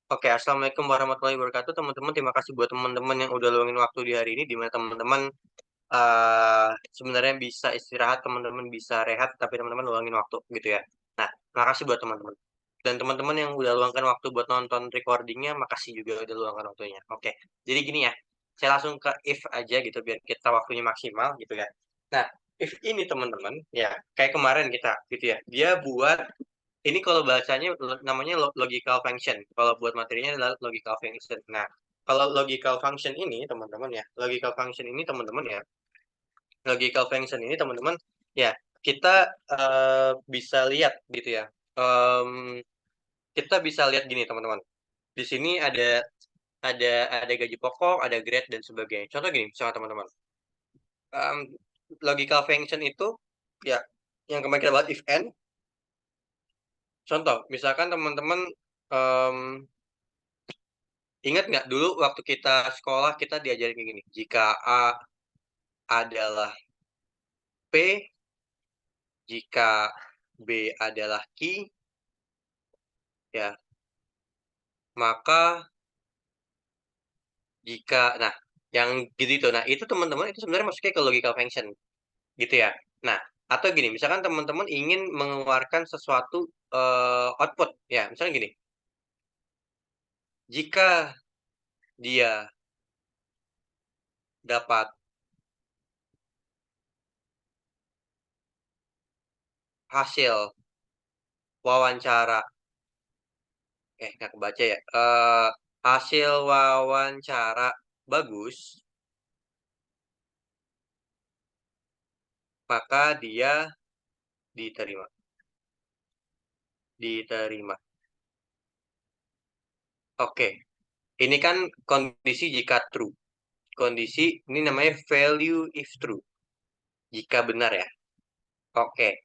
Oke, assalamualaikum warahmatullahi wabarakatuh, teman-teman. Terima kasih buat teman-teman yang udah luangin waktu di hari ini, di mana teman-teman sebenarnya bisa istirahat, teman-teman bisa rehat, tapi teman-teman luangin waktu gitu ya. Nah, makasih buat teman-teman. Dan teman-teman yang udah luangkan waktu buat nonton recordingnya, makasih juga udah luangkan waktunya. Oke, jadi gini ya, saya langsung ke if aja gitu, biar kita waktunya maksimal gitu ya. Nah, if ini teman-teman, ya kayak kemarin kita gitu ya, dia buat ini kalau bahasanya namanya logical function. Kalau buat materinya adalah logical function. Nah, kalau logical function ini teman-teman ya, logical function ini teman-teman ya, kita bisa lihat gitu ya. Em, kita bisa lihat gini teman-teman. Di sini ada gaji pokok, ada grade dan sebagainya. Contoh gini, misalnya teman-teman. Em, logical function itu ya yang kemarin kita bahas if and. Contoh, misalkan teman-teman em, ingat nggak dulu waktu kita sekolah kita diajarin kayak gini, jika A adalah P, jika B adalah Q, ya, maka nah, yang gitu itu. Nah, itu teman-teman itu sebenarnya masuknya ke logical function, gitu ya. Nah, atau gini, misalkan teman-teman ingin mengeluarkan sesuatu output, ya, misalnya gini, jika dia dapat hasil wawancara, nggak kebaca ya, hasil wawancara bagus, maka dia diterima. Diterima. Oke, ini kan kondisi jika true. Kondisi ini namanya value if true. Jika benar ya. Oke.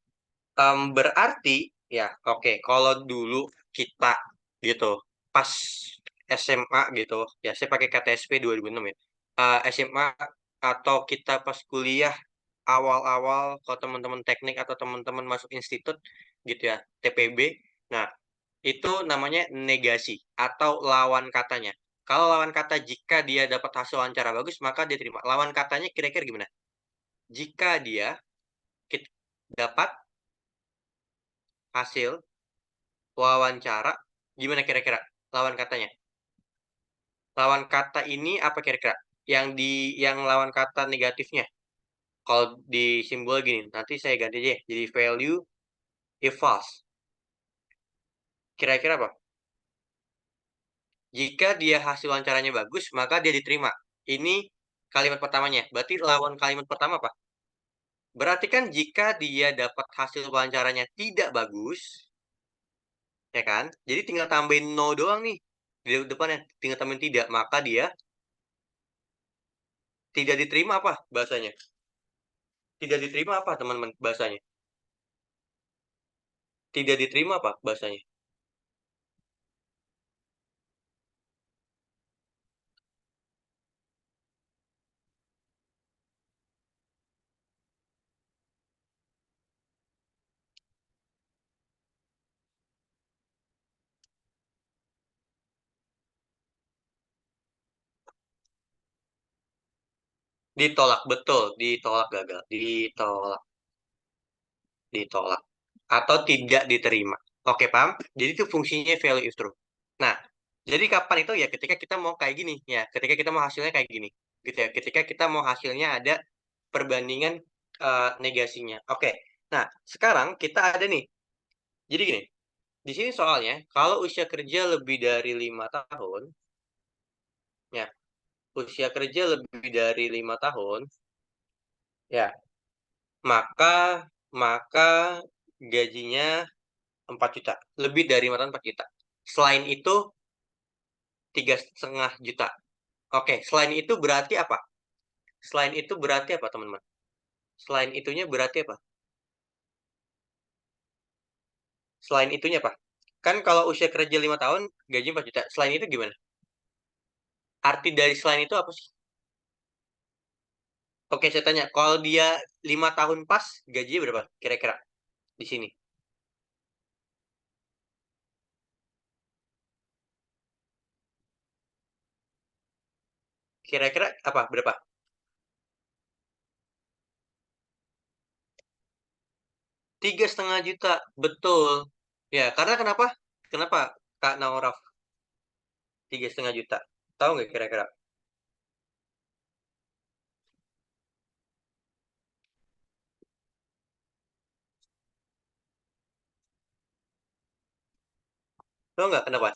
Berarti ya, oke, kalau dulu kita gitu, pas SMA gitu, ya saya pakai KTSP 2006 ya. SMA atau kita pas kuliah awal-awal, kalau teman-teman teknik atau teman-teman masuk institut gitu ya, TPB. Nah, itu namanya negasi atau lawan katanya. Kalau lawan kata jika dia dapat hasil wawancara bagus, maka dia terima. Lawan katanya kira-kira gimana? Jika dia dapat hasil wawancara, gimana kira-kira lawan katanya? Lawan kata ini apa kira-kira? Yang lawan kata negatifnya. Kalau di simbol gini, nanti saya ganti aja ya, jadi value if false. Kira-kira apa? Jika dia hasil wawancaranya bagus, maka dia diterima. Ini kalimat pertamanya. Berarti lawan kalimat pertama apa? Berarti kan jika dia dapat hasil wawancaranya tidak bagus, ya kan? Jadi tinggal tambahin no doang nih. Di depannya tinggal tambahin tidak, maka dia tidak diterima apa bahasanya? Tidak diterima apa teman-teman bahasanya? Tidak diterima apa bahasanya? Ditolak, betul, ditolak gagal, ditolak, ditolak, atau tidak diterima. Oke, paham? Jadi itu fungsinya value if true. Nah, jadi kapan itu ya ketika kita mau kayak gini ya, ketika kita mau hasilnya kayak gini, gitu ya. Ketika kita mau hasilnya ada perbandingan negasinya. Oke. Nah, sekarang kita ada nih. Jadi gini, di sini soalnya kalau usia kerja lebih dari 5 tahun, ya, usia kerja lebih dari 5 tahun, ya, maka maka gajinya 4 juta, lebih dari 5 tahun 4 juta. Selain itu 3,5 juta. Oke, selain itu berarti apa? Selain itu berarti apa, teman-teman? Selain itunya berarti apa? Selain itunya apa? Kan kalau usia kerja 5 tahun, gaji 4 juta. Selain itu gimana? Arti dari selain itu apa sih? Oke, saya tanya. Kalau dia 5 tahun pas, gajinya berapa? Kira-kira di sini. Kira-kira apa? Berapa? 3,5 juta. Betul. Ya, karena kenapa? Kenapa Kak Nauraf 3,5 juta? Tahu nggak kira-kira? Tahu nggak kenapa?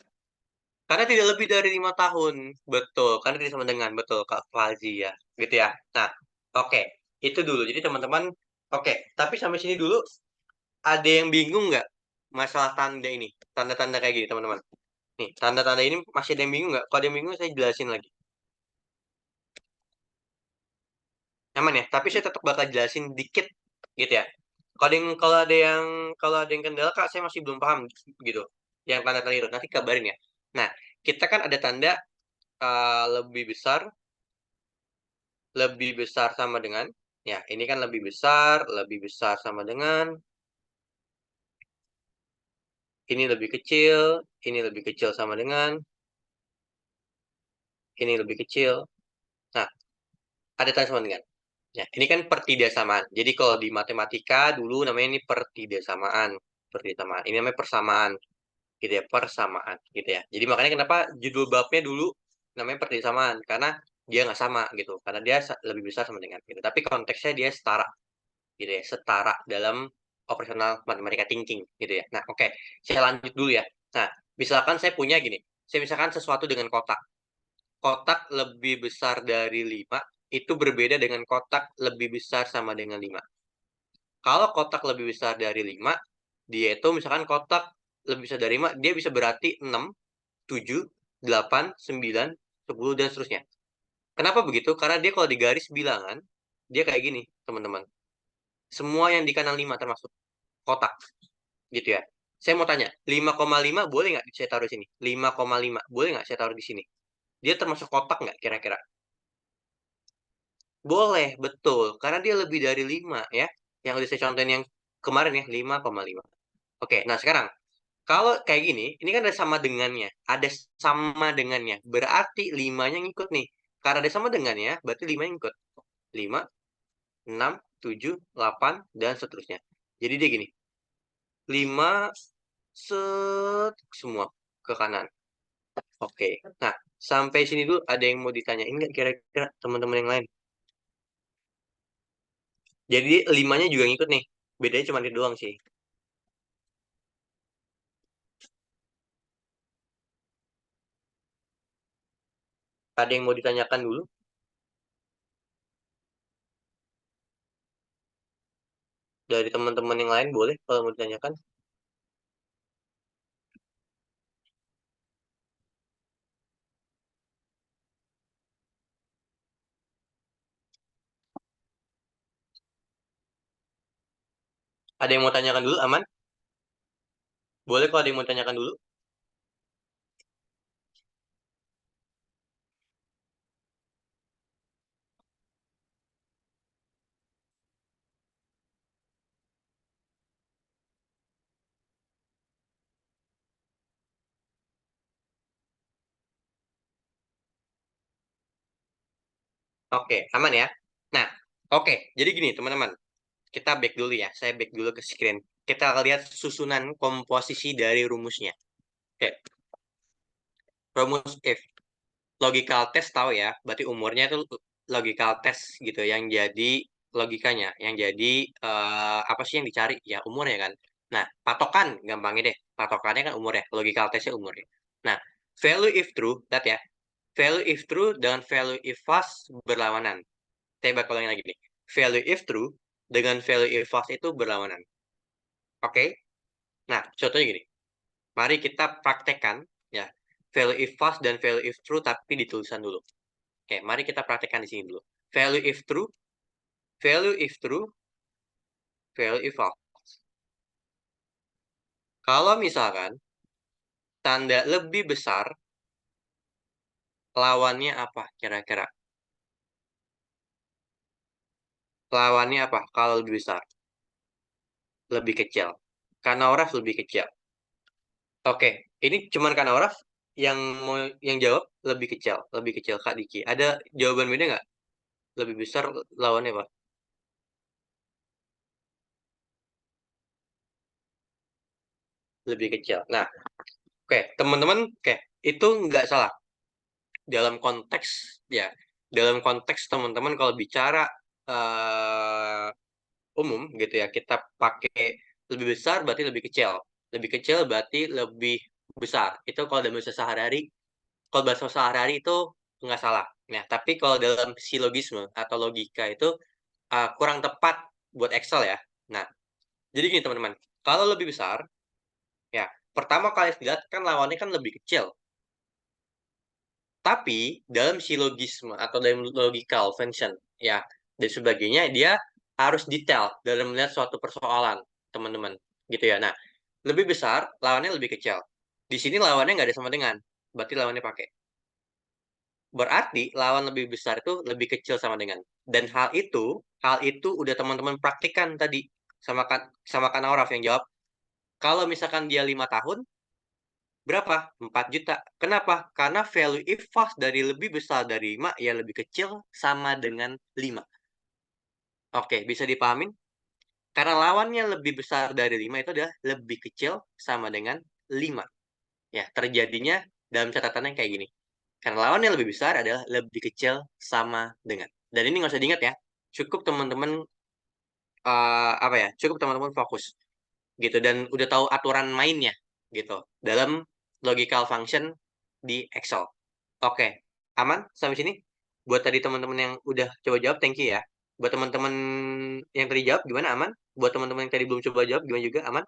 Karena tidak lebih dari 5 tahun. Betul. Karena tidak sama dengan betul Kak Fazi ya. Gitu ya. Nah, oke. Itu dulu. Jadi teman-teman, oke. Tapi sampai sini dulu, ada yang bingung nggak masalah tanda ini? Tanda-tanda kayak gini, teman-teman. Nih, tanda-tanda ini masih ada yang bingung nggak? Kalau ada yang bingung, saya jelasin lagi. Aman ya? Tapi saya tetap bakal jelasin dikit gitu ya. Kalau ada yang kendala, Kak, saya masih belum paham gitu. Yang tanda-tanda itu nanti kabarin ya. Nah, kita kan ada tanda lebih besar, lebih besar sama dengan, ya ini kan lebih besar sama dengan, ini lebih kecil, ini lebih kecil sama dengan, ini lebih kecil. Nah, ada tanda sama dengan. Ya, ini kan pertidasamaan. Jadi kalau di matematika dulu namanya ini pertidasamaan. Pertidasamaan. Ini namanya persamaan. Gitu ya, persamaan. Gitu ya. Jadi makanya kenapa judul babnya dulu namanya pertidasamaan. Karena dia nggak sama gitu. Karena dia lebih besar sama dengan. Gitu. Tapi konteksnya dia setara. Gitu ya. Setara dalam operasional matematika thinking. Gitu ya. Nah, oke. Saya lanjut dulu ya. Nah, misalkan saya punya gini. Saya misalkan sesuatu dengan kotak. Kotak lebih besar dari 5 itu berbeda dengan kotak lebih besar sama dengan 5. Kalau kotak lebih besar dari 5, dia itu misalkan kotak lebih besar dari 5, dia bisa berarti 6, 7, 8, 9, 10, dan seterusnya. Kenapa begitu? Karena dia kalau di garis bilangan, dia kayak gini, teman-teman. Semua yang di kanan 5 termasuk kotak, gitu ya. Saya mau tanya, 5,5 boleh nggak saya taruh di sini? 5,5 boleh nggak saya taruh di sini? Dia termasuk kotak nggak kira-kira? Boleh, betul. Karena dia lebih dari 5 ya. Yang udah saya contohin yang kemarin ya, 5,5. Oke, nah sekarang, kalau kayak gini, ini kan ada sama dengannya. Ada sama dengannya. Berarti 5-nya ngikut nih. Karena ada sama dengannya, berarti 5 ngikut. 5, 6, 7, 8, dan seterusnya. Jadi dia gini, 5 set semua ke kanan. Oke, nah sampai sini dulu ada yang mau ditanyain nggak kira-kira teman-teman yang lain? Jadi 5-nya juga ngikut nih. Bedanya cuma itu doang sih. Ada yang mau ditanyakan dulu dari teman-teman yang lain boleh kalau mau ditanyakan. Ada yang mau tanyakan dulu, aman? Boleh kalau ada yang mau tanyakan dulu. Oke, aman ya. Nah, oke. Jadi gini teman-teman, kita back dulu ya. Saya back dulu ke screen. Kita lihat susunan komposisi dari rumusnya. Oke, rumus if. Logical test tahu ya, berarti umurnya itu logical test gitu. Yang jadi logikanya, yang jadi apa sih yang dicari? Ya umurnya kan. Nah, patokan, gampangnya deh. Patokannya kan umurnya. Logical testnya umurnya. Nah, value if true, lihat ya. Value if true dengan value if false berlawanan. Saya bakal ulangin lagi nih. Value if true dengan value if false itu berlawanan. Oke? Nah, contohnya gini. Mari kita praktekkan ya. Value if false dan value if true tapi di tulisan dulu. Oke, mari kita praktekkan di sini dulu. Value if true, value if true, value if false. Kalau misalkan tanda lebih besar, lawannya apa kira-kira? Lawannya apa kalau lebih besar? Lebih kecil. Karena orang lebih kecil. Oke, ini cuman karena orang. yang mau yang jawab lebih kecil Kak Diki. Ada jawaban beda nggak? Lebih besar lawannya apa? Lebih kecil. Nah, oke, teman-teman, oke, itu nggak salah dalam konteks ya. Dalam konteks teman-teman kalau bicara eh, umum gitu ya, kita pakai lebih besar berarti lebih kecil. Lebih kecil berarti lebih besar. Itu kalau dalam bahasa sehari-hari, kalau bahasa sehari-hari itu nggak salah. Nah, tapi kalau dalam silogisme atau logika itu kurang tepat buat Excel ya. Nah, jadi gini teman-teman, kalau lebih besar, ya pertama kali dilihat kan lawannya kan lebih kecil. Tapi dalam silogisme atau dalam logical function, ya dan sebagainya, dia harus detail dalam melihat suatu persoalan, teman-teman, gitu ya. Nah, lebih besar lawannya lebih kecil. Di sini lawannya nggak ada sama dengan, berarti lawannya pakai. Berarti lawan lebih besar itu lebih kecil sama dengan. Dan hal itu udah teman-teman praktikkan tadi sama kan Auraf yang jawab. Kalau misalkan dia 5 tahun, berapa? 4 juta. Kenapa? Karena value if false dari lebih besar dari 5 ya lebih kecil sama dengan 5. Oke, bisa dipahamin? Karena lawannya lebih besar dari 5 itu adalah lebih kecil sama dengan 5. Ya, terjadinya dalam catatannya kayak gini. Karena lawannya lebih besar adalah lebih kecil sama dengan. Dan ini nggak usah diingat ya. Cukup teman-teman apa ya? Cukup teman-teman fokus gitu dan udah tahu aturan mainnya gitu dalam logical function di Excel. Oke, aman sampai sini? Buat tadi teman-teman yang udah coba jawab, thank you ya. Buat teman-teman yang tadi jawab, gimana aman? Buat teman-teman yang tadi belum coba jawab, gimana juga aman?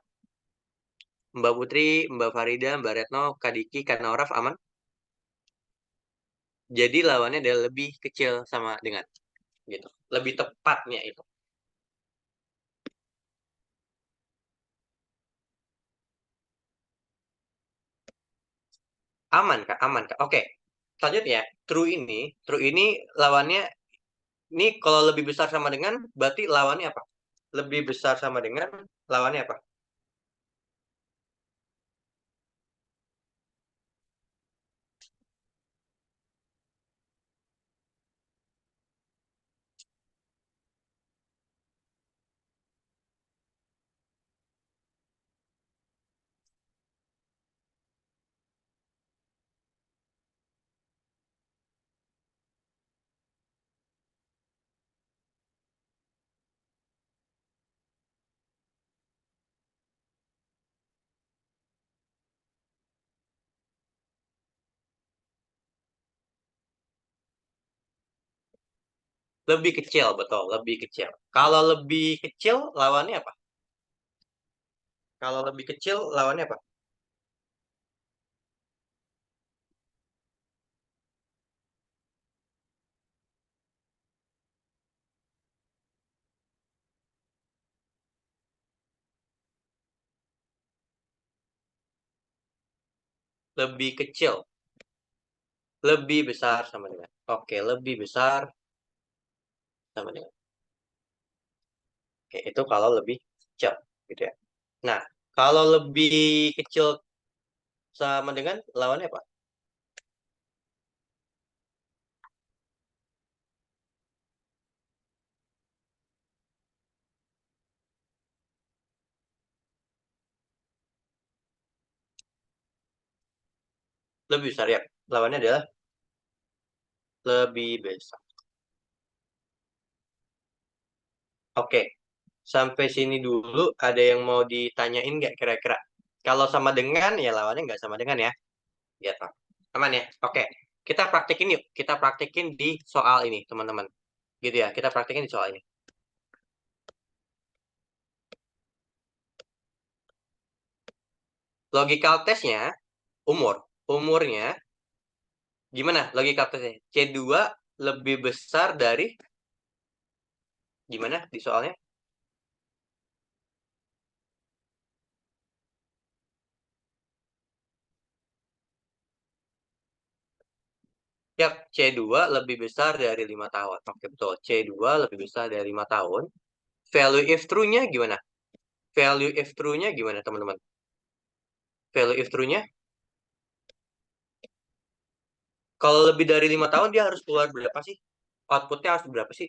Mbak Putri, Mbak Farida, Mbak Retno, Kak Diki, Kak Nauraf, aman? Jadi lawannya adalah lebih kecil sama dengan gitu. Lebih tepatnya itu. Aman Kak, aman Kak. Oke. Selanjutnya, true ini lawannya ini kalau lebih besar sama dengan berarti lawannya apa? Lebih besar sama dengan lawannya apa? Lebih kecil, betul, lebih kecil. Kalau lebih kecil lawannya apa? Kalau lebih kecil lawannya apa? Lebih kecil, lebih besar sama dengan. Oke, lebih besar sama dengan. Oke, itu kalau lebih kecil, gitu ya. Nah, kalau lebih kecil sama dengan lawannya apa? Lebih besar ya. Lawannya adalah lebih besar. Oke, sampai sini dulu ada yang mau ditanyain nggak kira-kira? Kalau sama dengan, ya lawannya nggak sama dengan ya. Gitu. Aman ya? Oke, kita praktekin yuk. Kita praktekin di soal ini, teman-teman. Gitu ya, kita praktekin di soal ini. Logical testnya, umur. Umurnya, gimana logical testnya? C2 lebih besar dari, gimana di soalnya? Ya, C2 lebih besar dari 5 tahun. Oke, betul. C2 lebih besar dari 5 tahun. Value if true-nya gimana? Value if true-nya gimana, teman-teman? Value if true-nya Kalau lebih dari 5 tahun dia harus keluar berapa sih? Outputnya harus berapa sih?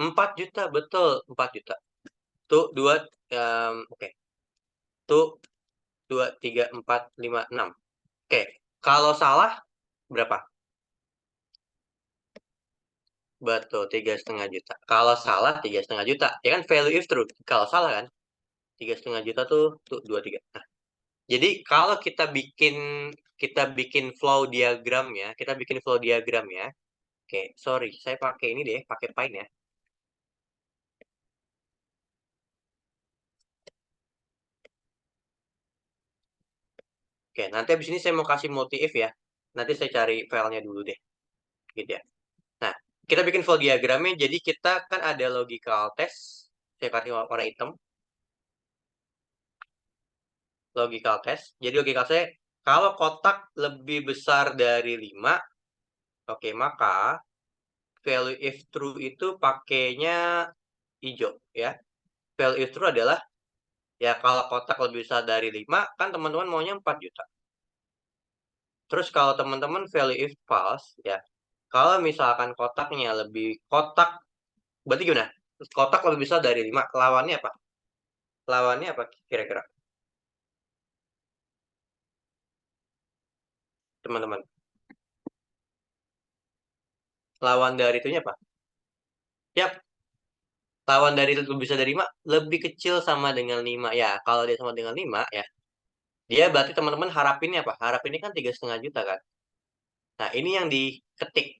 4 juta, betul, 4 juta. Tuh, dua, oke. Tuh, 2, 3, 4, 5, 6. Oke, kalau salah berapa? Betul, 3,5 juta. Kalau salah 3,5 juta, ya kan value if true. Kalau salah kan 3,5 juta tuh 2, 3. Nah, jadi kalau kita bikin flow diagram ya, kita bikin flow diagram ya. Oke, sorry, saya pakai ini deh, pakai Pine ya. Oke, nanti abis ini saya mau kasih motif ya. Nanti saya cari filenya dulu deh, gitu ya. Nah, kita bikin flow diagramnya. Jadi kita kan ada logical test. Saya kasih warna hitam, logical test. Jadi logical saya, kalau kotak lebih besar dari 5, oke, maka value if true itu pakainya hijau ya. Value if true adalah, ya kalau kotak lebih besar dari 5, kan teman-teman maunya 4 juta. Terus kalau teman-teman value if false ya, kalau misalkan kotak berarti gimana? Kotak lebih besar dari 5, lawannya apa? Lawannya apa kira-kira, teman-teman? Lawan dari itunya apa? Yap, lawan dari lebih besar dari 5 lebih kecil sama dengan 5. Ya, kalau dia sama dengan 5 ya, dia berarti teman-teman harapinnya apa? Harapinnya kan 3,5 juta kan? Nah, ini yang diketik,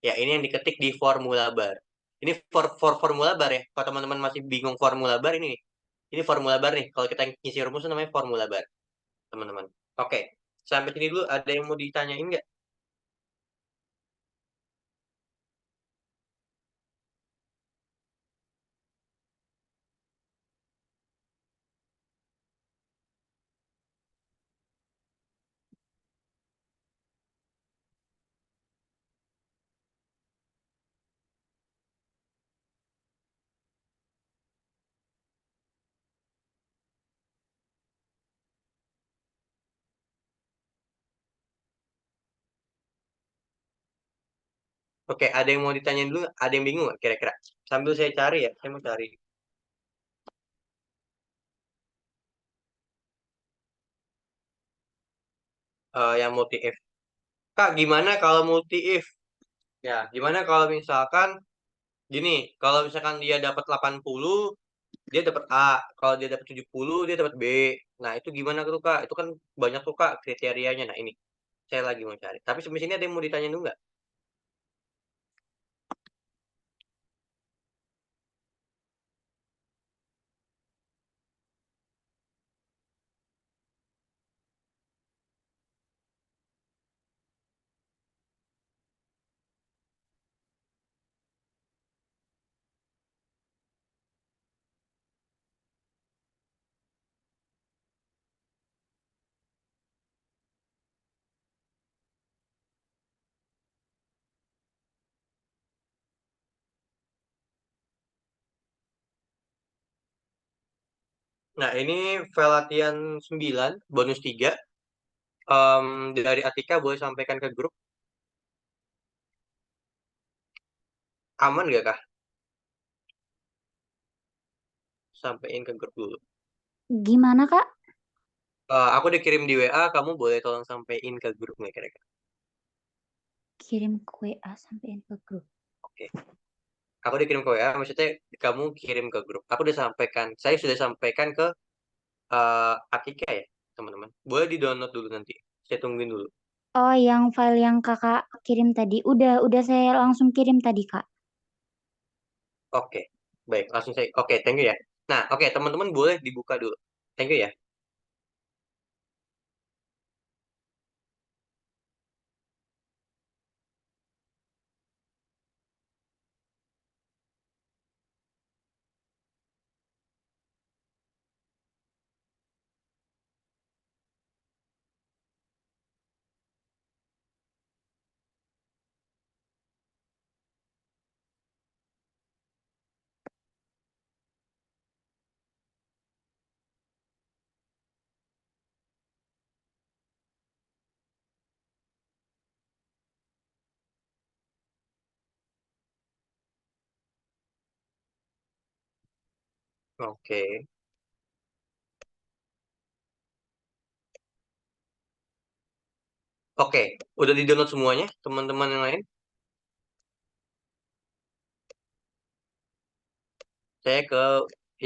ya ini yang diketik di formula bar. Ini formula bar ya. Kalau teman-teman masih bingung formula bar ini nih. Ini formula bar nih. Kalau kita ngisi rumus itu namanya formula bar, teman-teman. Oke, sampai sini dulu ada yang mau ditanyain nggak? Oke, ada yang mau ditanyain dulu? Ada yang bingung nggak kira-kira? Sambil saya cari ya, saya mau cari yang multi if. Kak, gimana kalau multi if? Ya, gimana kalau misalkan gini, kalau misalkan dia dapat 80, dia dapat A. Kalau dia dapat 70, dia dapat B. Nah, itu gimana tuh, Kak? Itu kan banyak tuh, Kak, kriterianya. Nah, ini saya lagi mau cari. Tapi sampai sini ada yang mau ditanya dulu nggak? Nah, ini file latihan 9 bonus 3. Dari Atika boleh sampaikan ke grup. Aman nggak, Kak? Sampaikan ke grup dulu. Gimana, Kak? Aku udah kirim di WA, kamu boleh tolong sampaikan ke grup nggak kira-kira? Kirim ke WA sampein ke grup. Oke. Aku udah kirim ke WA, maksudnya kamu kirim ke grup. Aku udah sampaikan, saya sudah sampaikan ke Atika ya, teman-teman. Boleh di-download dulu nanti. Saya tungguin dulu. Oh, yang file yang Kakak kirim tadi. Udah saya langsung kirim tadi, Kak. Oke. Baik, langsung saya. Oke, thank you ya. Nah, oke, teman-teman boleh dibuka dulu. Thank you ya. Oke. Oke, udah di-download semuanya, teman-teman yang lain? Saya ke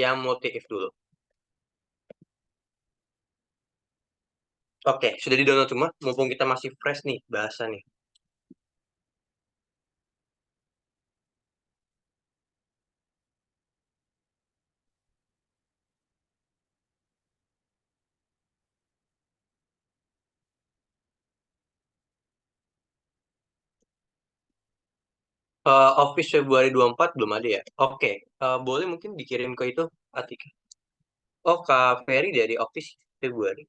yang multi if dulu. Oke, sudah di-download semua. Mumpung kita masih fresh nih bahasa nih. Office Februari 24 belum ada ya? Oke, boleh mungkin dikirim ke itu, Atika. Oh, Kak Ferry dari Office Februari.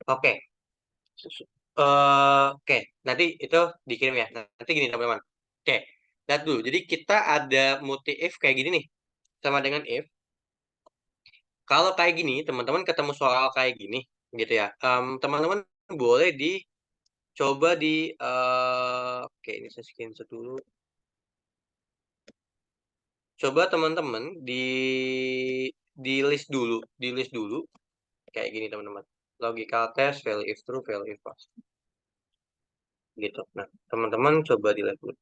Oke, oke, nanti itu dikirim ya. Nanti gini teman-teman. Oke, lihat dulu. Jadi kita ada multi if kayak gini nih, sama dengan if. Kalau kayak gini, teman-teman ketemu soal kayak gini, gitu ya. Teman-teman boleh dicoba di, oke ini saya screenshot dulu. Coba teman-teman di list dulu kayak gini teman-teman. Logical test, value if true, value if false. Gitu. Nah, teman-teman coba di list dulu.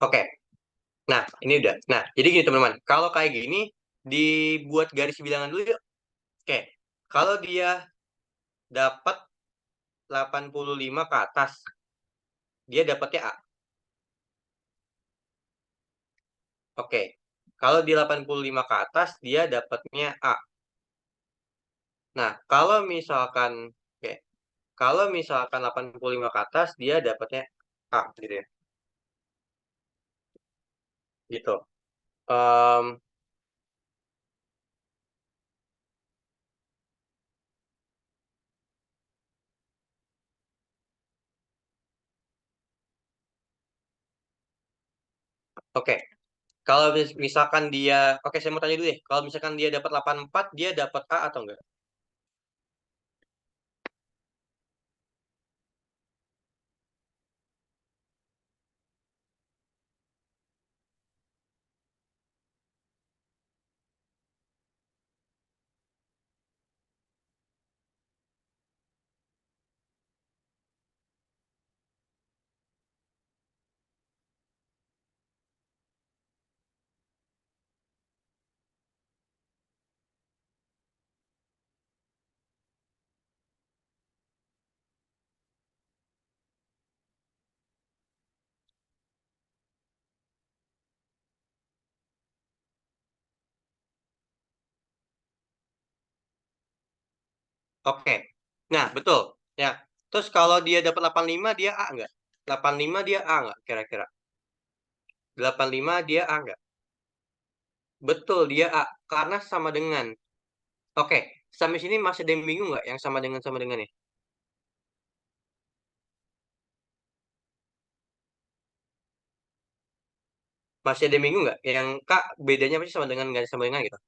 Oke. Nah, ini udah. Nah, jadi gini teman-teman. Kalau kayak gini dibuat garis bilangan dulu yuk. Oke. Kalau dia dapat 85 ke atas, dia dapatnya A. Oke. Kalau di 85 ke atas, dia dapatnya A. Nah, kalau misalkan oke, kalau misalkan 85 ke atas, dia dapatnya A gitu ya. Gitu. Em, oke. Kalau misalkan dia, oke saya mau tanya dulu ya. Kalau misalkan dia dapat 84, dia dapat A atau enggak? Oke. Nah, betul. Ya. Terus kalau dia dapat 85, dia A enggak? 85 dia A enggak kira-kira? 85 dia A enggak? Betul, dia A. Karena sama dengan. Oke. Sampai sini masih ada yang bingung nggak yang sama dengan ya? Masih ada yang bingung nggak? Yang Kak bedanya apa sih sama dengan nggak sama dengan gitu?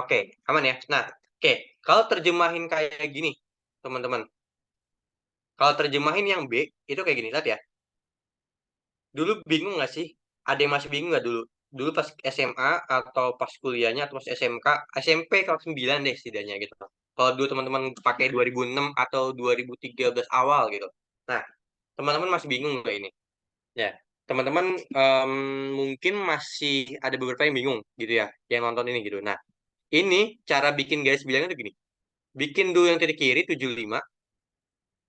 Oke, aman ya. Nah, oke. Kalau terjemahin kayak gini, teman-teman. Kalau terjemahin yang B, itu kayak gini. Lihat ya. Dulu bingung nggak sih? Ada yang masih bingung nggak dulu? Dulu pas SMA atau pas kuliahnya atau pas SMK, SMP kelas 9 deh setidaknya gitu. Kalau dulu teman-teman pakai 2006 atau 2013 awal gitu. Nah, teman-teman masih bingung nggak ini? Ya. teman-teman mungkin masih ada beberapa yang bingung gitu ya, yang nonton ini gitu. Nah, ini cara bikin garis bilangnya tuh gini. Bikin dulu yang titik kiri 75,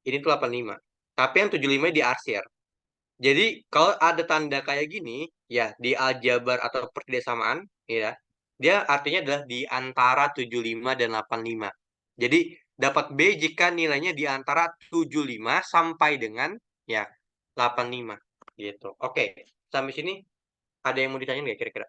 ini tuh 85. Tapi yang 75 di arsir. Jadi kalau ada tanda kayak gini, ya di aljabar atau pertidasamaan, ya, dia artinya adalah di antara 75 dan 85. Jadi dapat B jika nilainya di antara 75 sampai dengan ya 85 gitu. Oke, sampai sini ada yang mau ditanya nggak kira-kira?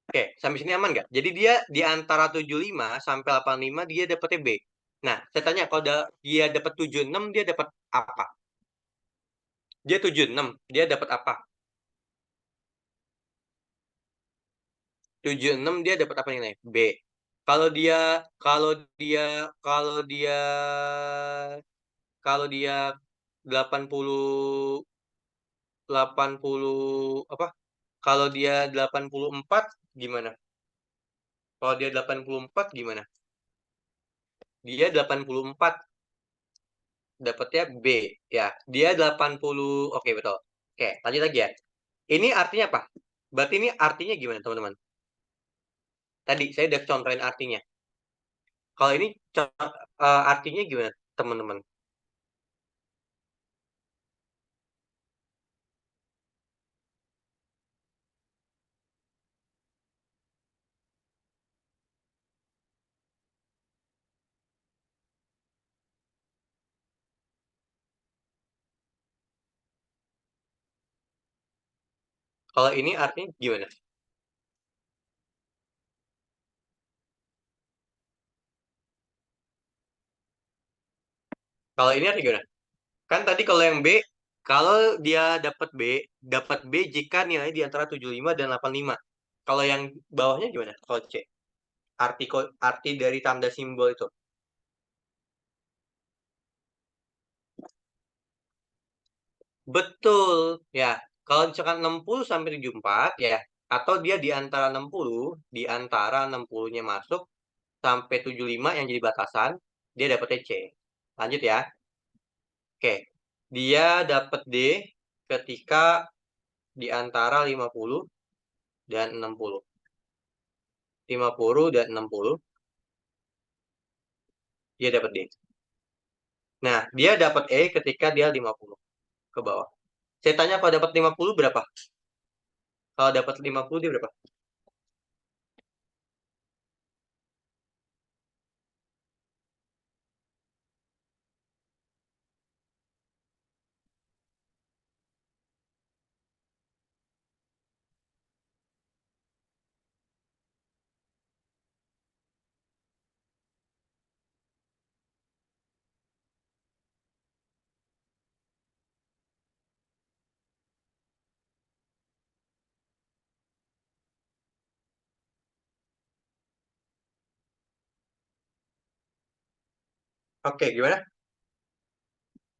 Oke, sampai sini aman nggak? Jadi dia di antara 75 sampai 85 dia dapetnya B. Nah, saya tanya kalau dia dapat 76 dia dapat apa? Dia 76 dia dapat apa? 76 dia dapat apa nilai? B. Kalau dia kalau dia kalau dia kalau dia 80 80 apa? Kalau dia 84 gimana? Kalau dia 84 gimana? Dia 84 dapatnya B. Ya, dia 80. Oke, betul. Oke, lanjut lagi ya. Ini artinya apa? Berarti ini artinya gimana, teman-teman? Tadi saya udah contohin artinya. Kalau ini artinya gimana, teman-teman? Kalau ini artinya gimana? Kalau ini artinya gimana? Kan tadi kalau yang B, kalau dia dapat B jika nilainya di antara 75 dan 85. Kalau yang bawahnya gimana? Kalau C, arti dari tanda simbol itu. Betul, ya. Kalau misalkan 60 sampai 74 ya, atau dia di antara 60, di antara 60-nya masuk sampai 75 yang jadi batasan, dia dapetnya C. Lanjut ya. Oke. Dia dapat D ketika di antara 50 dan 60. 50 dan 60, dia dapat D. Nah, dia dapat E ketika dia 50 ke bawah. Saya tanya kalau dapat 50 berapa? Kalau dapat 50 dia berapa? Oke, gimana?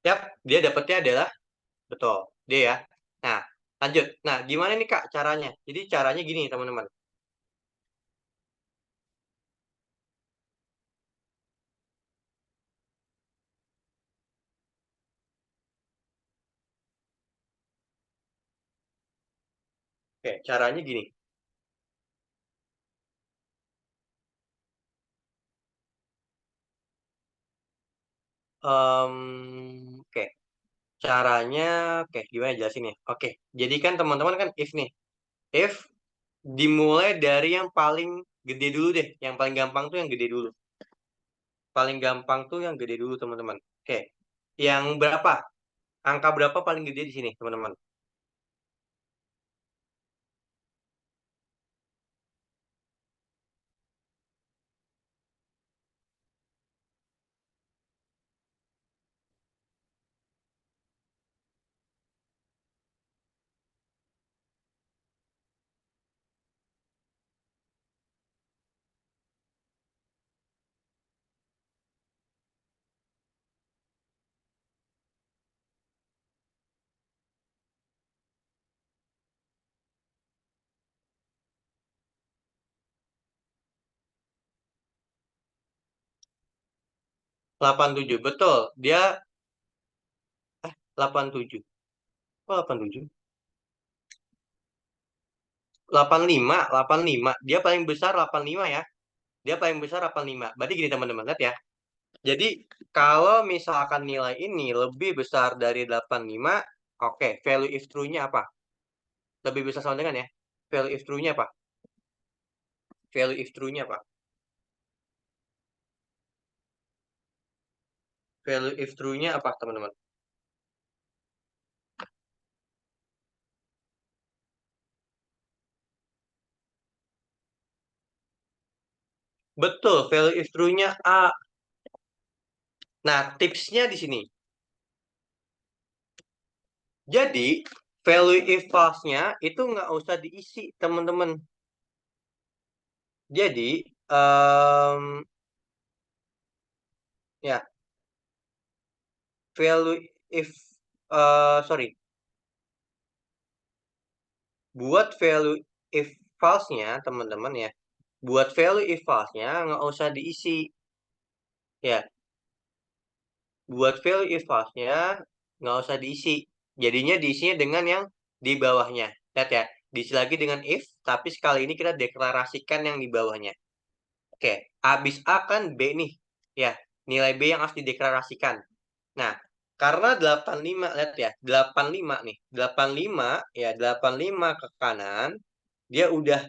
Yap, dia dapatnya adalah betul, D ya. Nah, lanjut. Nah, gimana nih Kak caranya? Jadi caranya gini teman-teman. Oke, caranya gini. Oke, caranya, oke, gimana jelasin ya? Oke, jadi kan teman-teman kan if nih. If dimulai dari yang paling gede dulu deh. Yang paling gampang tuh yang gede dulu. Paling gampang tuh yang gede dulu teman-teman. Oke, yang berapa? Angka berapa paling gede di sini teman-teman? 87 betul. Dia 87. Kok 87? 85, 85. Dia paling besar 85 ya. Dia paling besar 85. Berarti gini teman-teman, lihat ya. Jadi kalau misalkan nilai ini lebih besar dari 85, oke, value if true-nya apa? Lebih besar sama dengan ya. Value if true-nya apa? Value if true-nya apa? Value if true-nya apa, teman-teman? Betul, value if true-nya A. Nah, tipsnya di sini. Jadi, value if false-nya itu nggak usah diisi, teman-teman. Jadi, ya, value if, sorry, buat value if false-nya, teman-teman ya, buat value if false-nya nggak usah diisi. Ya, buat value if false-nya nggak usah diisi. Jadinya diisinya dengan yang di bawahnya. Lihat ya, diisi lagi dengan if, tapi sekali ini kita deklarasikan yang di bawahnya. Oke, habis A kan B nih. Ya, nilai B yang harus dideklarasikan. Nah, karena 85, lihat ya, 85 nih. 85, ya 85 ke kanan, dia udah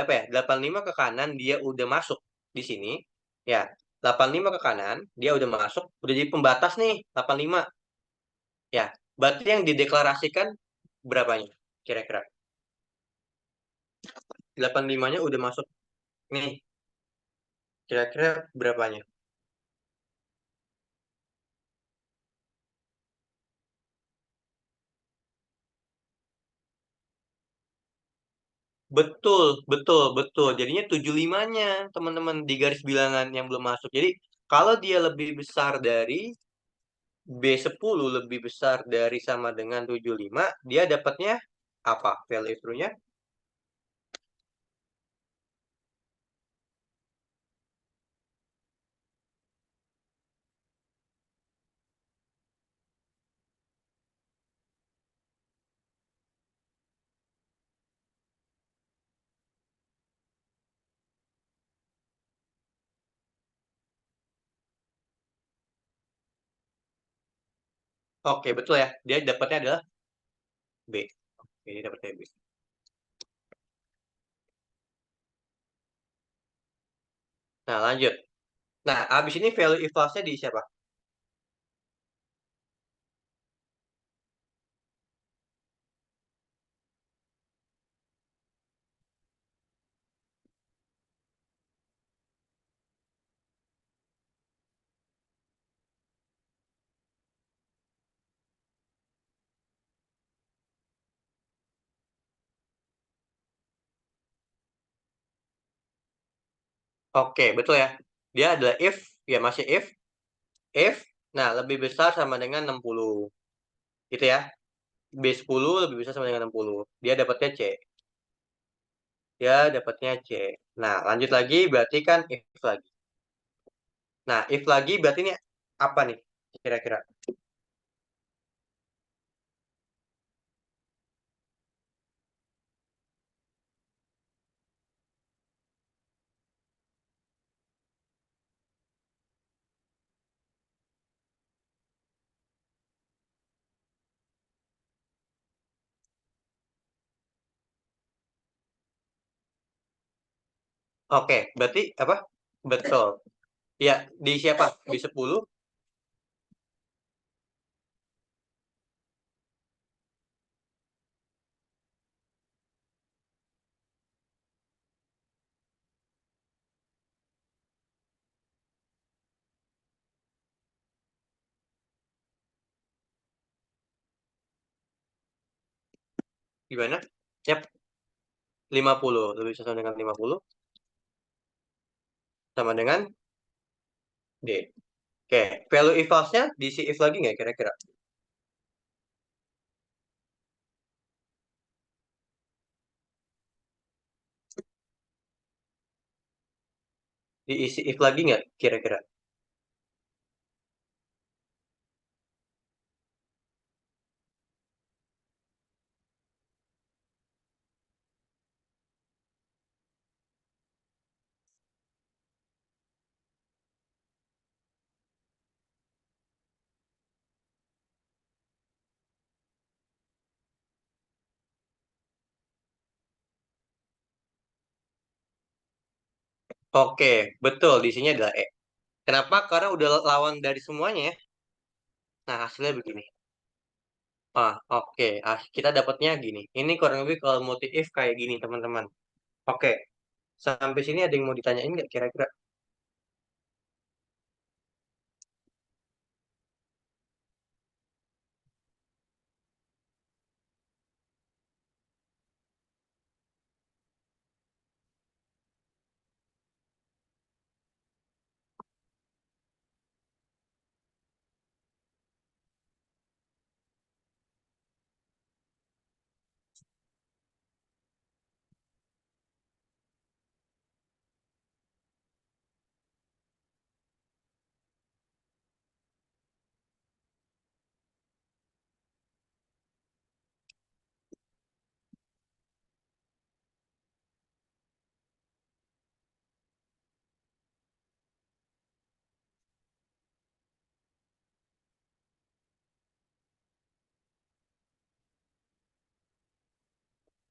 apa ya? 85 ke kanan dia udah masuk di sini. Ya, 85 ke kanan, dia udah masuk, udah jadi pembatas nih, 85. Ya, berarti yang dideklarasikan berapanya? Kira-kira 85-nya udah masuk nih. Kira-kira berapanya? Betul, betul, betul. Jadinya 75-nya, teman-teman, di garis bilangan yang belum masuk. Jadi, kalau dia lebih besar dari B10 lebih besar dari sama dengan 75, dia dapatnya apa? Value true-nya? Oke, betul ya. Dia dapatnya adalah B. Oke, dia dapatnya B. Nah, lanjut. Nah, habis ini value if nya di siapa? Oke, betul ya. Dia adalah if, ya masih if, nah lebih besar sama dengan 60. Gitu ya. B10 lebih besar sama dengan 60. Dia dapatnya C. Dia dapatnya C. Nah, lanjut lagi berarti kan if lagi. Nah, if lagi berarti ini apa nih kira-kira? Oke, berarti apa? Betul. Ya, di siapa? B10 gimana? Yap, 50. Lebih besar sama dengan 50 sama dengan D. Oke, value if false-nya diisi if lagi nggak kira-kira? Diisi if lagi nggak kira-kira? Oke, betul. Di sini adalah E. Kenapa? Karena udah lawan dari semuanya ya. Nah, hasilnya begini. Oke. Kita dapatnya gini. Ini kurang lebih kalau multi if kayak gini, teman-teman. Oke. Sampai sini ada yang mau ditanyain nggak kira-kira?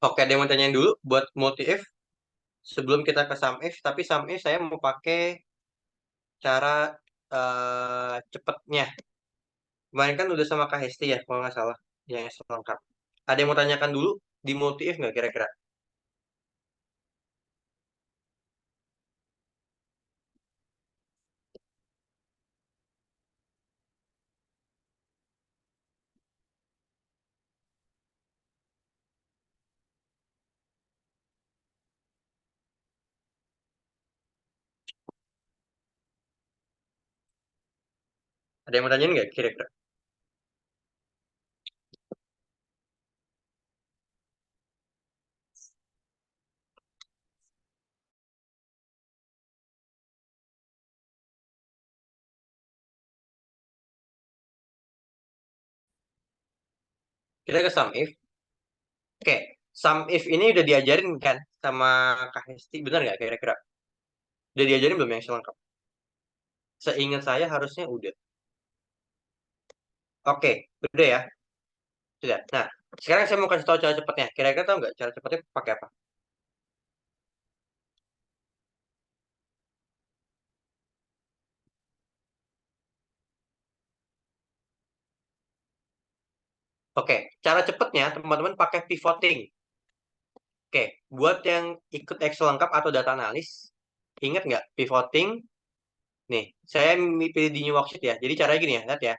Oke, ada yang mau tanyain dulu buat multi if sebelum kita ke sum if. Tapi sum if saya mau pakai cara cepetnya. Kemarin kan udah sama Kak Hesti ya, kalau nggak salah. Yang lengkap. Ada yang mau tanyakan dulu di multi if nggak kira-kira? Ada yang mau tanyain nggak kira-kira? Kita ke sum if. Oke, sum if ini udah diajarin kan sama Kak Hesti, benar nggak kira-kira? Udah diajarin belum yang selengkap? Seingat saya harusnya udah. Oke, udah ya. Sudah. Nah, sekarang saya mau kasih tahu cara cepatnya. Kira-kira tahu nggak cara cepatnya pakai apa? Oke, cara cepatnya teman-teman pakai pivoting. Oke, buat yang ikut Excel lengkap atau data analis, ingat nggak pivoting? Nih, saya pilih di new worksheet ya. Jadi caranya gini ya, lihat ya.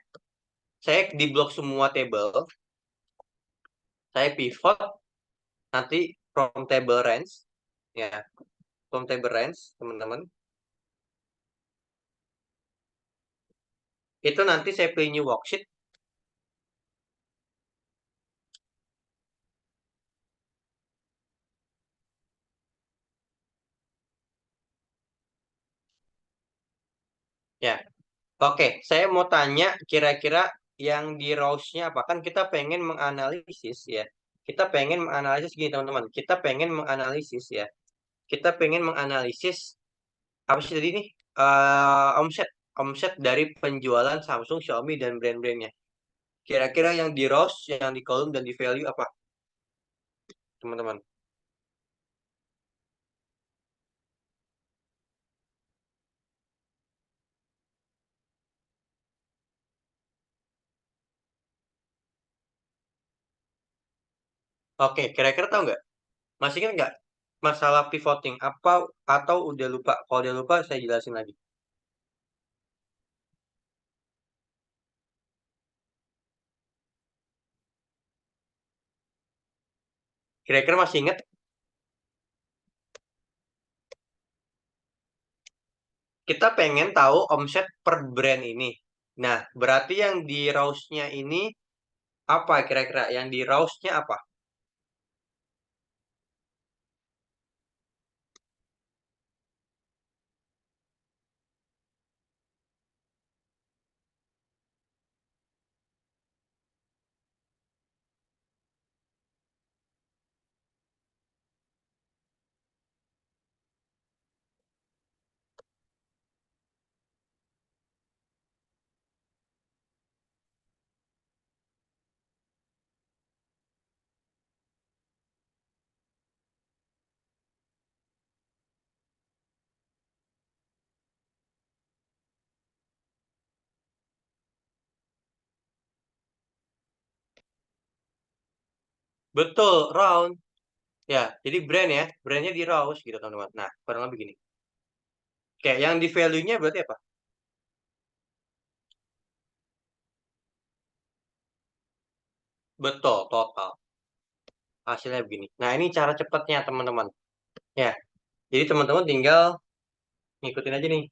Saya di blok semua table, saya pivot, nanti from table range, ya, from table range, teman-teman. Itu nanti saya pilih new worksheet, ya. Oke, saya mau tanya kira-kira yang di rows-nya apa? Kan kita pengen menganalisis ya. Kita pengen menganalisis gini teman-teman. Kita pengen menganalisis ya. Kita pengen menganalisis apa sih tadi nih? Omset. Omset dari penjualan Samsung, Xiaomi, dan brand-brandnya. Kira-kira yang di rows, yang di column, dan di value apa, teman-teman? Oke, kira-kira tahu nggak? Masih ingat nggak masalah pivoting? Apa atau udah lupa? Kalau udah lupa, saya jelasin lagi. Kira-kira masih ingat? Kita pengen tahu omset per brand ini. Nah, berarti yang di rows-nya ini apa kira-kira? Yang di rows-nya apa? Betul, round. Ya, jadi brand ya, brandnya di rouse gitu teman-teman. Nah, kurang lebih gini. Kayak yang di value-nya berarti apa? Betul, total. Hasilnya begini. Nah, ini cara cepatnya teman-teman. Ya, jadi teman-teman tinggal ngikutin aja nih.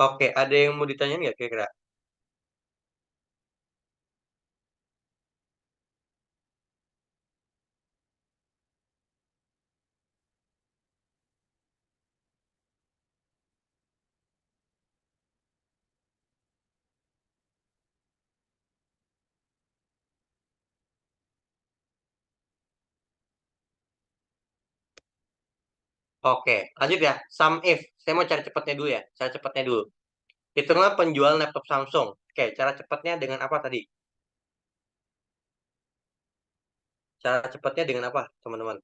Oke, ada yang mau ditanyain nggak kira-kira? Oke, lanjut ya. Sum if. Saya mau cari cepatnya dulu ya. Cara cepatnya dulu. Hitunglah penjualan laptop Samsung. Oke, cara cepatnya dengan apa tadi? Cara cepatnya dengan apa, teman-teman?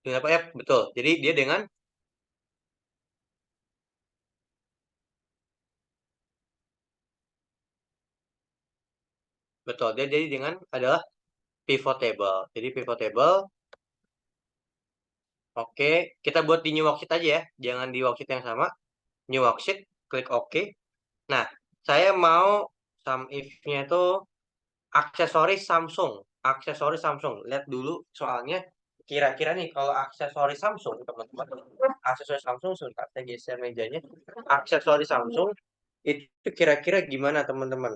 Dengan apa ya? Betul. Jadi dia dengan betul. Dia jadi dengan adalah pivot table. Jadi pivot table. Oke, kita buat di new worksheet aja ya. Jangan di worksheet yang sama. New worksheet, klik OK. Nah, saya mau sum if-nya itu aksesoris Samsung. Aksesoris Samsung. Lihat dulu soalnya kira-kira nih kalau aksesoris Samsung, teman-teman. Aksesoris Samsung, sebentar saya geser mejanya. Aksesoris Samsung itu kira-kira gimana, teman-teman?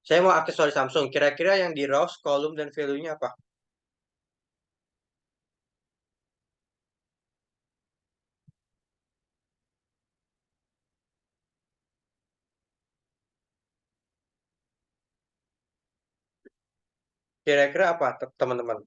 Saya mau aksesoris Samsung. Kira-kira yang di rows, column, dan value-nya apa? Kira-kira apa, teman-teman?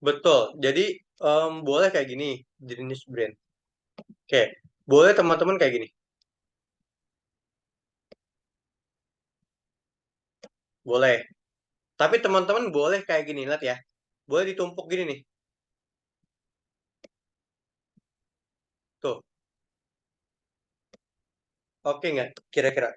Betul. Jadi boleh kayak gini jenis brand. Oke, boleh teman-teman kayak gini. Boleh. Tapi teman-teman boleh kayak gini, lihat ya. Boleh ditumpuk gini nih. Tuh, oke nggak? Kira-kira.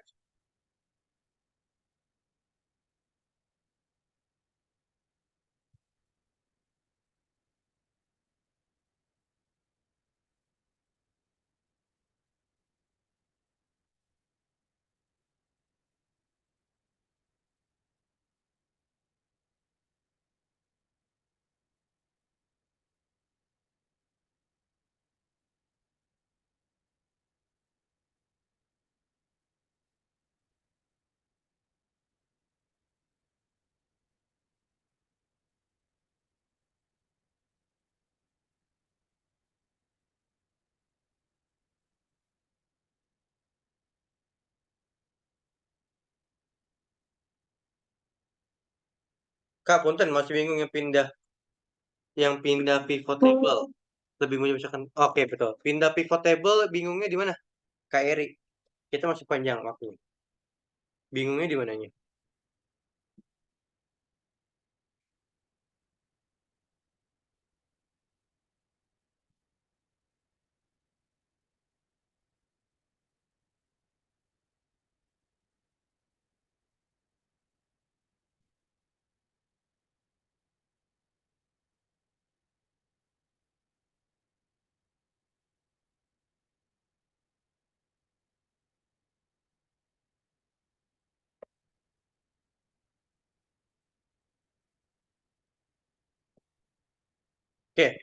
Kak, punten masih bingung yang pindah pivot table. Lebih menyusahkan. Oke, betul. Pindah pivot table bingungnya di mana? Kak Eri. Kita masih panjang waktu. Bingungnya di mananya? Oke,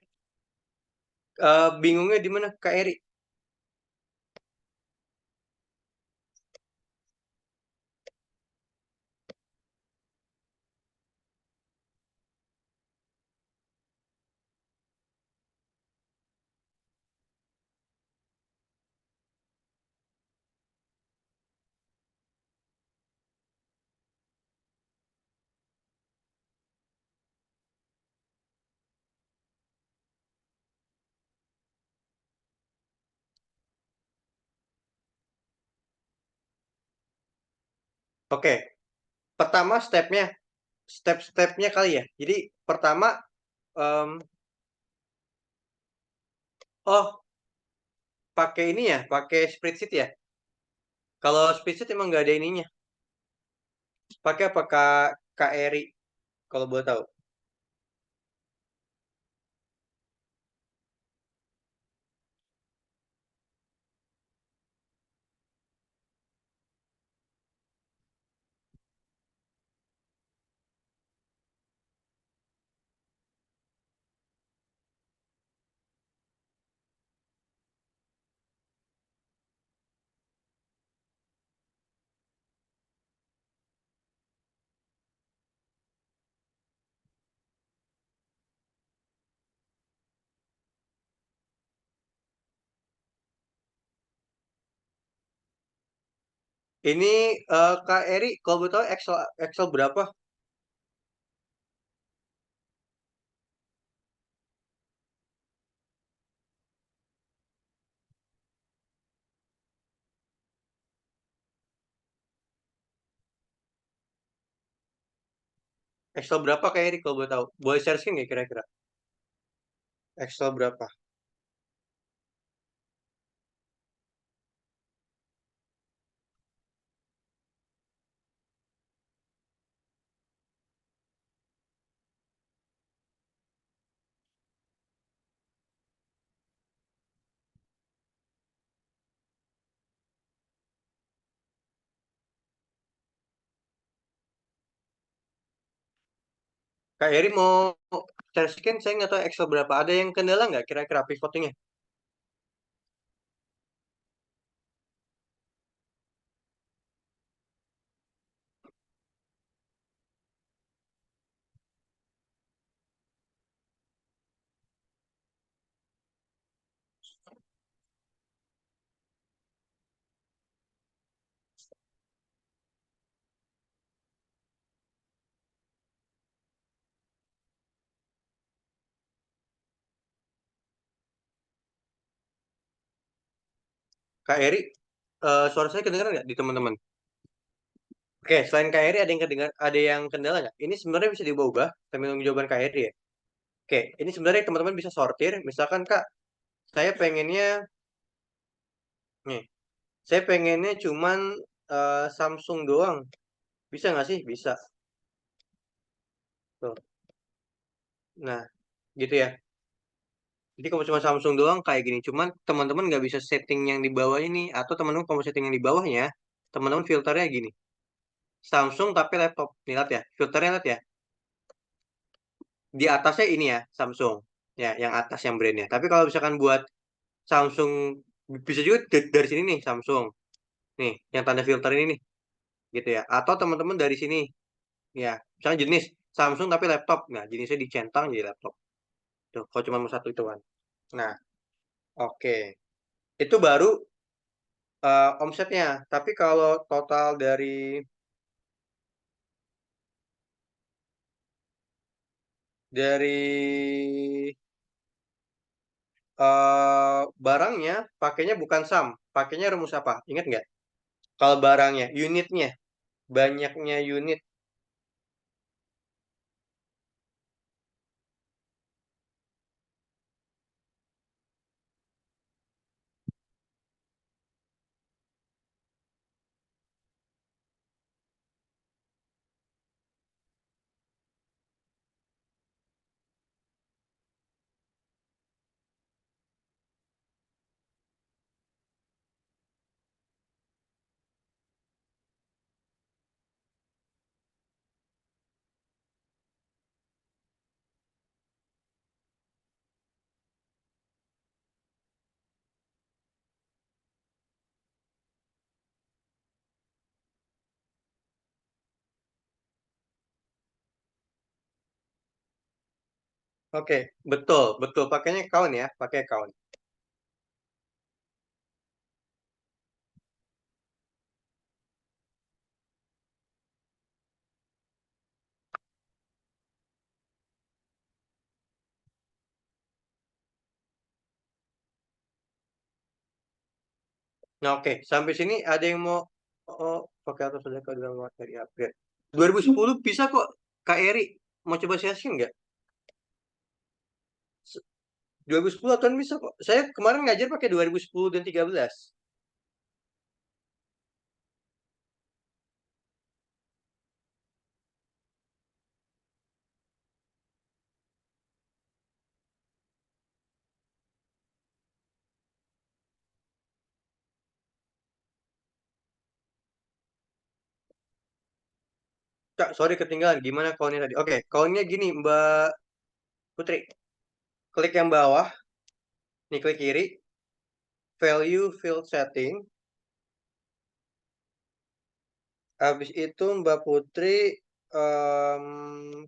bingungnya di mana Kak Eri? Oke, pertama step-stepnya kali ya. Jadi pertama, em, oh pakai ini ya, pakai spreadsheet ya. Kalau spreadsheet emang nggak ada ininya. Pakai apa Kak Eri kalau boleh tahu? Ini Kak Eri kalau boleh tahu Excel Excel berapa? Excel berapa Kak Eri kalau boleh tahu? Boleh share screen nggak kira-kira? Excel berapa? Kak Eri mau share screen, saya nggak tahu Excel berapa. Ada yang kendala nggak kira-kira pivotnya? Kak Eri, suara saya kedengeran nggak di teman-teman? Oke, selain Kak Eri ada yang kendala nggak? Ini sebenarnya bisa diubah sambil nunggu jawaban Kak Eri ya. Oke, ini sebenarnya teman-teman bisa sortir. Misalkan Kak, saya pengennya nih, saya pengennya cuman Samsung doang. Bisa nggak sih? Bisa. Tuh. Nah, gitu ya. Jadi kalau cuma Samsung doang kayak gini, cuman teman-teman nggak bisa setting yang di bawah ini, atau teman-teman kalau mau setting yang di bawahnya, teman-teman filternya gini. Samsung tapi laptop. Nih lihat ya, filternya lihat ya. Di atasnya ini ya, Samsung. Ya, yang atas yang brandnya. Tapi kalau misalkan buat Samsung, bisa juga dari sini nih, Samsung. Nih, yang tanda filter ini nih, gitu ya. Atau teman-teman dari sini, ya. Misalnya jenis Samsung tapi laptop. Nah, jenisnya dicentang jadi laptop. Tuh, kalau cuma mau satu itu kan. Nah, oke. Itu baru omsetnya. Tapi kalau total dari barangnya, pakainya bukan sum, pakainya rumus apa? Ingat nggak? Kalau barangnya, unitnya, banyaknya unit. Oke, betul, betul. Pakainya count ya, pakai count. Nah, oke. Sampai sini ada yang mau oh, pakai atau sudah ke dalam materi upgrade. 2010 bisa kok, Kak Eri. Mau coba share nggak? 2010 tahun bisa kok. Saya kemarin ngajar pakai 2010 dan 13. Kak, sorry ketinggalan. Gimana countnya tadi? Oke, countnya gini, Mbak Putri. Klik yang bawah, nih klik kiri, value field setting. Habis itu Mbak Putri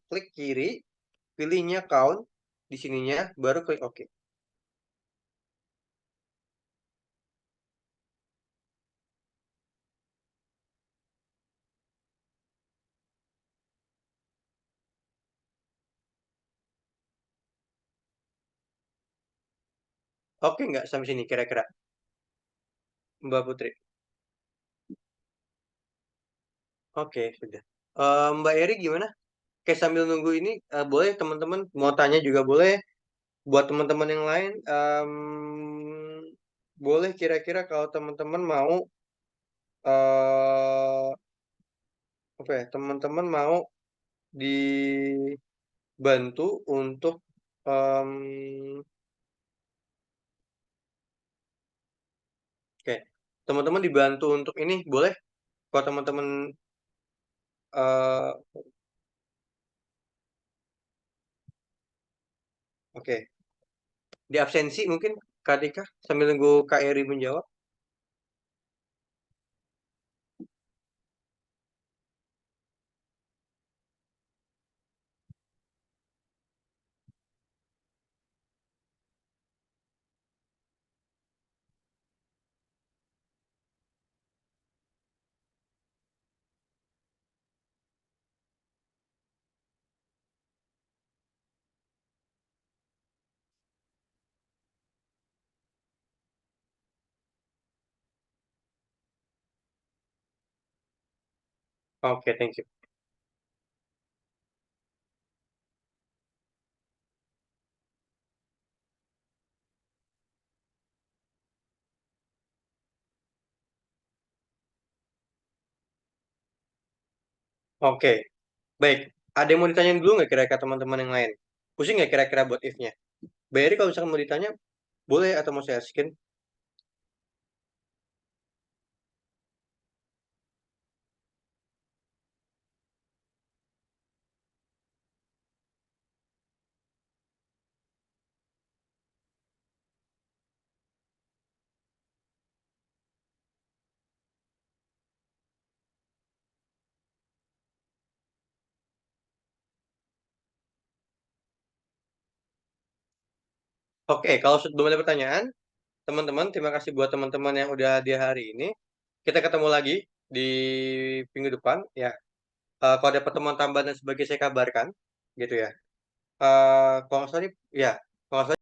klik kiri, pilihnya count di sininya, baru klik OK. Oke nggak sampai sini kira-kira, Mbak Putri? Oke, sudah. Mbak Eri gimana? Kayak sambil nunggu ini, boleh teman-teman mau tanya juga boleh. Buat teman-teman yang lain, boleh kira-kira kalau teman-teman mau, eh apa ya, teman-teman mau dibantu untuk, em, oke, teman-teman dibantu untuk ini boleh? Kalau teman-teman, eh oke, di absensi mungkin Kak Dika sambil nunggu Kak Eri menjawab. Oke, thank you. Oke, baik. Ada yang mau ditanya dulu nggak kira-kira teman-teman yang lain? Pusing nggak kira-kira buat if-nya? Mbak Eri kalau misalkan mau ditanya, boleh atau mau saya skin? Oke, kalau belum ada pertanyaan, teman-teman, terima kasih buat teman-teman yang udah hadir hari ini. Kita ketemu lagi di minggu depan, ya. Kalau ada pertemuan tambahan dan sebagainya saya kabarkan, gitu ya. Kalau nggak salah, ya. Kalau nggak salah